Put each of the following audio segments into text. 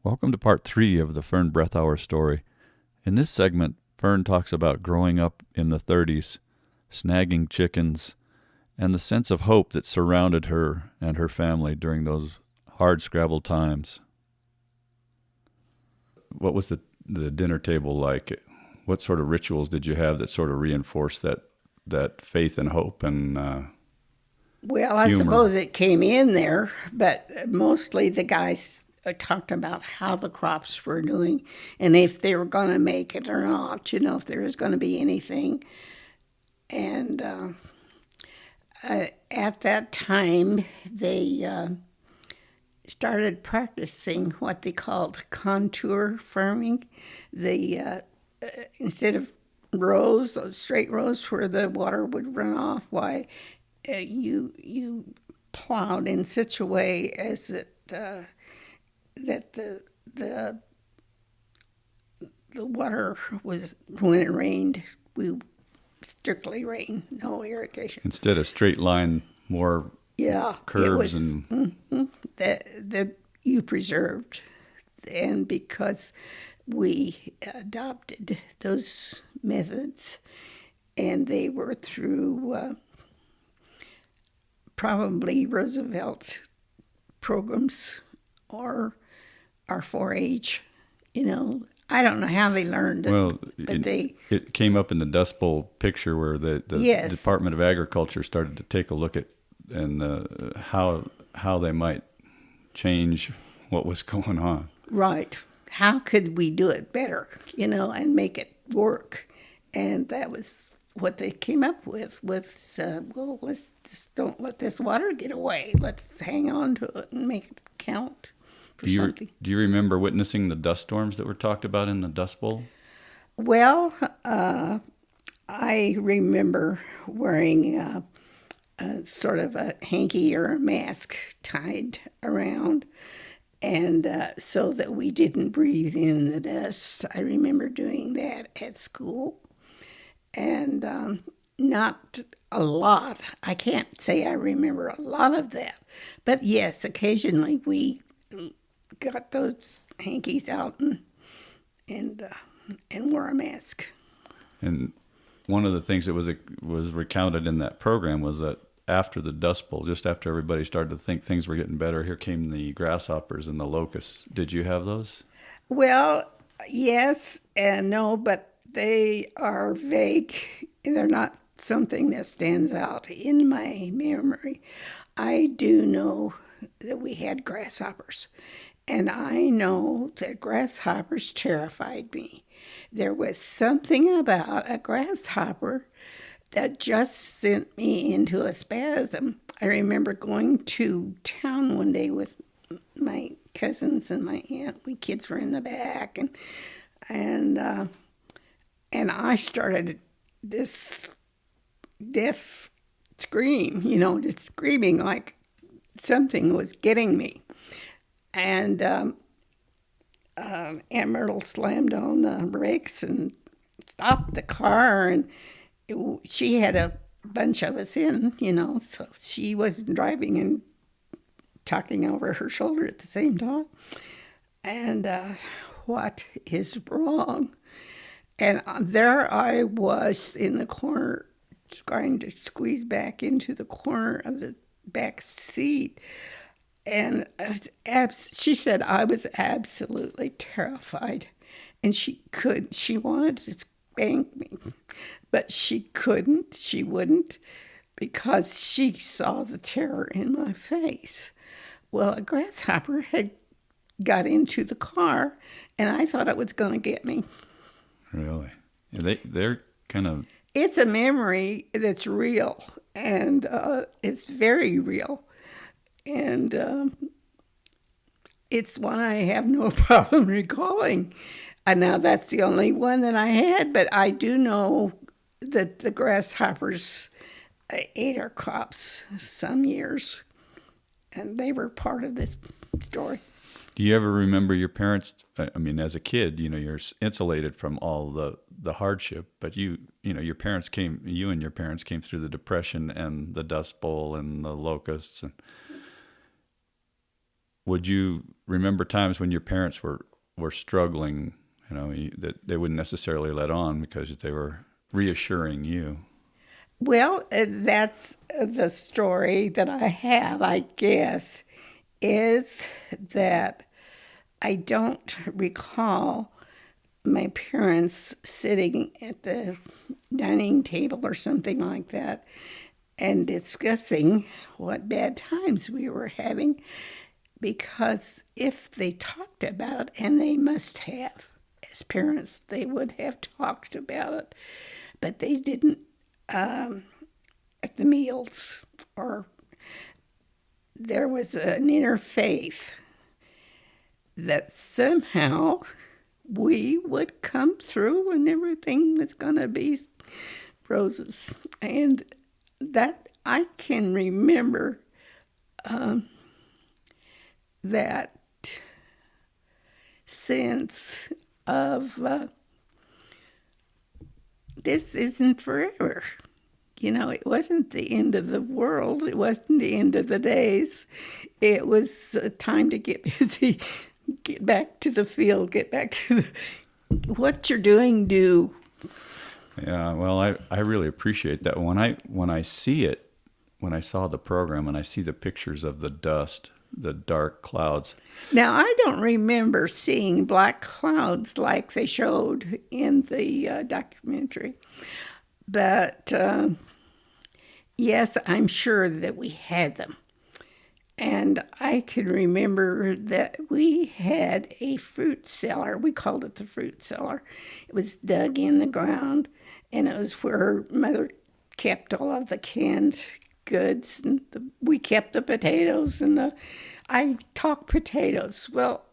Welcome to part 3 of the Fern Brethower story. In this segment, Fern talks about growing up in the 30s, snagging chickens, and the sense of hope that surrounded her and her family during those hard scrabble times. What was the dinner table like? What sort of rituals did you have that sort of reinforced that faith and hope and Well, I humor? suppose it came in there, but mostly the guys talked about how the crops were doing and if they were going to make it or not, if there was going to be anything. And at that time, they started practicing what they called contour farming. Instead of rows, straight rows where the water would run off, you plowed in such a way as that the water was, when it rained, we strictly rain, no irrigation. Instead of straight line, more Yeah, it curves was and the you preserved, and because we adopted those methods, and they were through probably Roosevelt programs or our 4-H. I don't know how they learned it, well, but it came up in the Dust Bowl picture where the yes, Department of Agriculture started to take a look at and how they might change what was going on. right. How could we do it better, and make it work? And that was what they came up with. Well, let's just don't let this water get away. Let's hang on to it and make it count for something. Do you remember witnessing the dust storms that were talked about in the Dust Bowl? Well, I remember wearing sort of a hanky or a mask tied around, and so that we didn't breathe in the dust. I remember doing that at school, and not a lot. I can't say I remember a lot of that, but yes, occasionally we got those hankies out and wore a mask. And one of the things that was recounted in that program was that after the Dust Bowl, just after everybody started to think things were getting better, here came the grasshoppers and the locusts. Did you have those? Well, yes and no, but they are vague. They're not something that stands out in my memory. I do know that we had grasshoppers, and I know that grasshoppers terrified me. There was something about a grasshopper that just sent me into a spasm. I remember going to town one day with my cousins and my aunt. We kids were in the back, and and I started this death scream, just screaming like something was getting me. And Aunt Myrtle slammed on the brakes and stopped the car, and she had a bunch of us in, so she wasn't driving and talking over her shoulder at the same time. And what is wrong? And there I was in the corner, trying to squeeze back into the corner of the back seat. And she said I was absolutely terrified. And she wanted to spank me, but she wouldn't, because she saw the terror in my face. Well, a grasshopper had got into the car, and I thought it was going to get me. Really? They're kind of. It's a memory that's real, and it's very real. And it's one I have no problem recalling. And now that's the only one that I had, but I do know that the grasshoppers ate our crops some years, and they were part of this story. Do you ever remember your parents? I mean, as a kid, you're insulated from all the hardship, but you and your parents came through the Depression and the Dust Bowl and the locusts. And would you remember times when your parents were struggling, that they wouldn't necessarily let on because they were reassuring you. Well, that's the story that I have, I guess, is that I don't recall my parents sitting at the dining table or something like that and discussing what bad times we were having, because if they talked about it, and they must have, as parents, they would have talked about it, but they didn't at the meals, or there was an interfaith that somehow we would come through and everything was going to be roses. And that I can remember that sense of this isn't forever. It wasn't the end of the world. It wasn't the end of the days. It was time to get busy, get back to the field, get back to what you're doing, do. Yeah, well, I really appreciate that. When I see it, when I saw the program and I see the pictures of the dust, the dark clouds. Now, I don't remember seeing black clouds like they showed in the documentary, but yes, I'm sure that we had them. And I can remember that we had a fruit cellar. We called it the fruit cellar. It was dug in the ground, and it was where Mother kept all of the canned goods. And we kept the potatoes I talk potatoes. Well,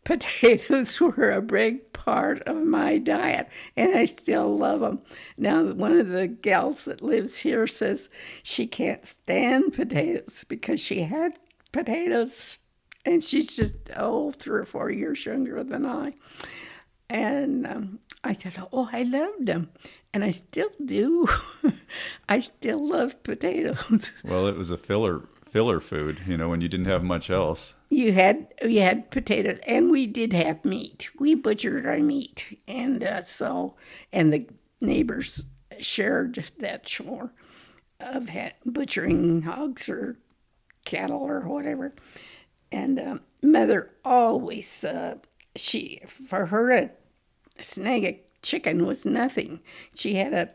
potatoes were a big part of my diet, and I still love them. Now, one of the gals that lives here says she can't stand potatoes because she had potatoes, and she's just, 3 or 4 years younger than I. And I said, oh, I loved them, and I still do. I still love potatoes. Well, it was a filler food, when you didn't have much else. You had potatoes, and we did have meat. We butchered our meat, and and the neighbors shared that chore of butchering hogs or cattle or whatever. And Mother always, for her to snag a chicken was nothing. She had a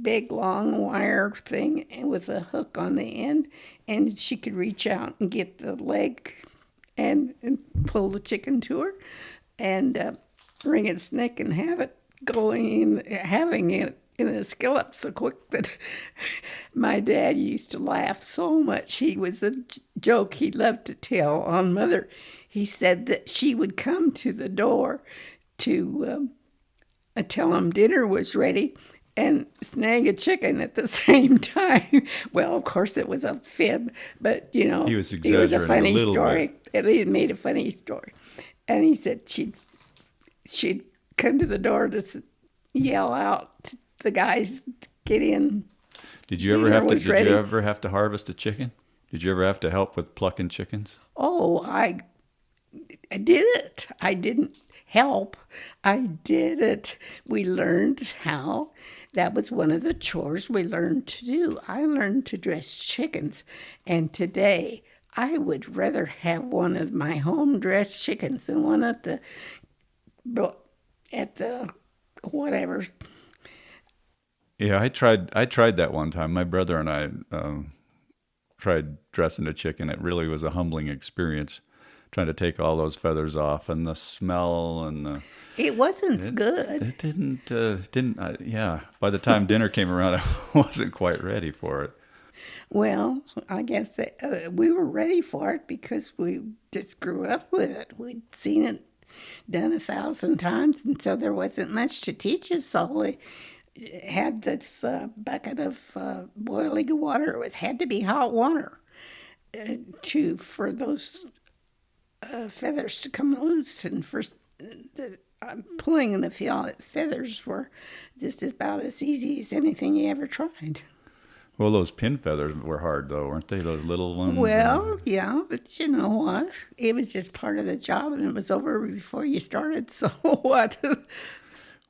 big long wire thing with a hook on the end, and she could reach out and get the leg and pull the chicken to her and wring its neck and have it having it in a skillet so quick that my dad used to laugh so much. He was a joke he loved to tell on Mother. He said that she would come to the door to tell him dinner was ready and snag a chicken at the same time. Well, of course, it was a fib, but, He was it was a exaggerating funny a little story. bit. At least it made a funny story. And he said she'd come to the door to yell out to the guys, get in. Did you ever have to harvest a chicken? Did you ever have to help with plucking chickens? Oh, I did it. I didn't help. I did it. We learned how. That was one of the chores we learned to do. I learned to dress chickens. And today, I would rather have one of my home dressed chickens than one at the whatever. Yeah, I tried that one time. My brother and I tried dressing a chicken. It really was a humbling experience, trying to take all those feathers off and the smell and It wasn't good. It didn't. Yeah, by the time dinner came around, I wasn't quite ready for it. Well, I guess we were ready for it because we just grew up with it. We'd seen it done 1,000 times, and so there wasn't much to teach us. All we had this bucket of boiling water. Had to be hot water for those feathers to come loose, and first pulling the feathers were just about as easy as anything you ever tried. Well, those pin feathers were hard, though, weren't they? Those little ones. Well, yeah, but you know what? It was just part of the job, and it was over before you started. So what?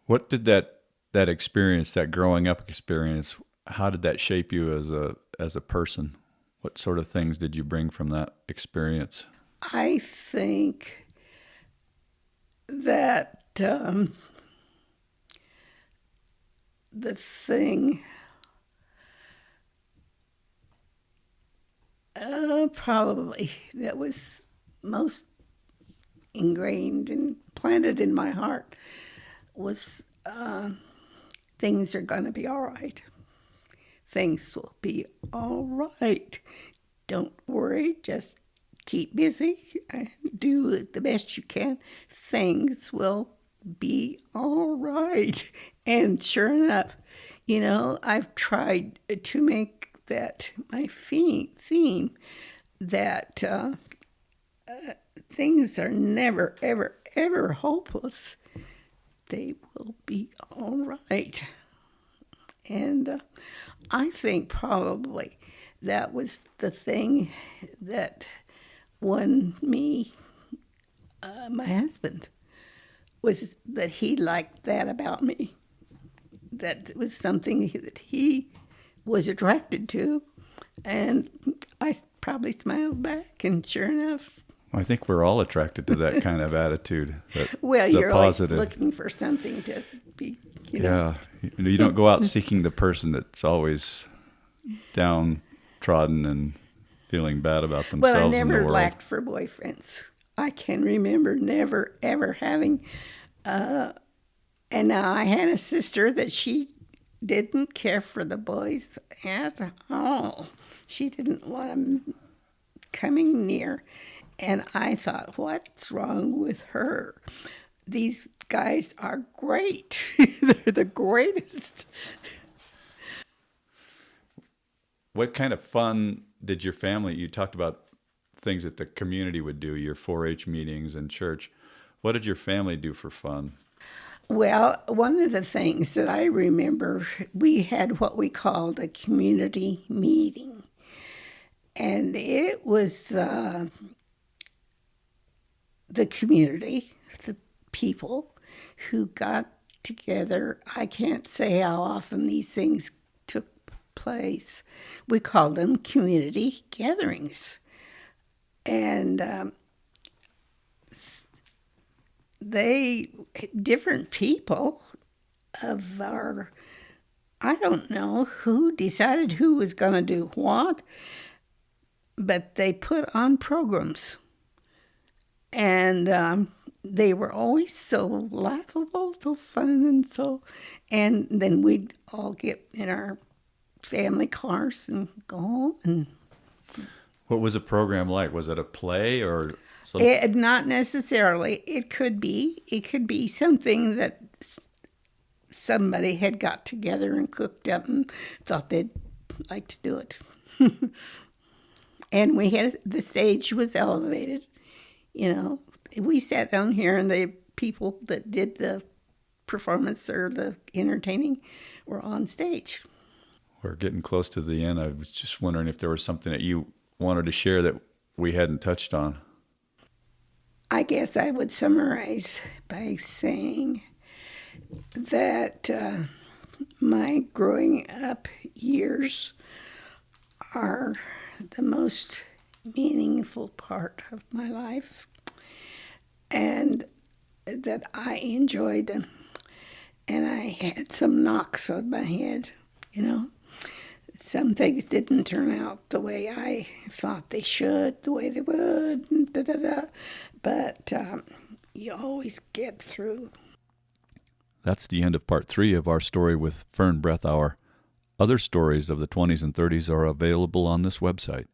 What did that experience, that growing up experience, how did that shape you as a person? What sort of things did you bring from that experience? I think that the thing probably that was most ingrained and planted in my heart was things are going to be all right. Things will be all right. Don't worry, just keep busy and do the best you can. Things will be all right. And sure enough, you know, I've tried to make that my theme that things are never, ever, ever hopeless. They will be all right. And I think probably that was the thing that won me my husband, was that he liked that about me. That was something that he was attracted to. And I probably smiled back, and sure enough. I think we're all attracted to that kind of attitude. Well, the you're positive. always looking for something to be, you know. Yeah. You don't go out seeking the person that's always downtrodden and feeling bad about themselves Well, I in the never world. lacked for boyfriends. I can remember never, ever having. And now I had a sister that she didn't care for the boys at all. She didn't want them coming near. And I thought, what's wrong with her? These guys are great. They're the greatest. What kind of fun did your family, you talked about things that the community would do, your 4-H meetings and church. What did your family do for fun? Well, one of the things that I remember, we had what we called a community meeting. And it was the community, the people who got together. I can't say how often these things took place. We called them community gatherings. And different people of our, I don't know who decided who was going to do what, but they put on programs. And they were always so laughable, so fun, and then we'd all get in our family cars and go home. And what was a program like? Was it a play or something? not necessarily. It could be something that somebody had got together and cooked up and thought they'd like to do it. And the stage was elevated. You know, we sat down here, and the people that did the performance or the entertaining were on stage. We're getting close to the end. I was just wondering if there was something that you wanted to share that we hadn't touched on. I guess I would summarize by saying that my growing up years are the most meaningful part of my life, and that I enjoyed them. And I had some knocks on my head, you know. Some things didn't turn out the way I thought they should, the way they would, but you always get through. That's the end of part 3 of our story with Fern Brethower. Other stories of the 20s and 30s are available on this website.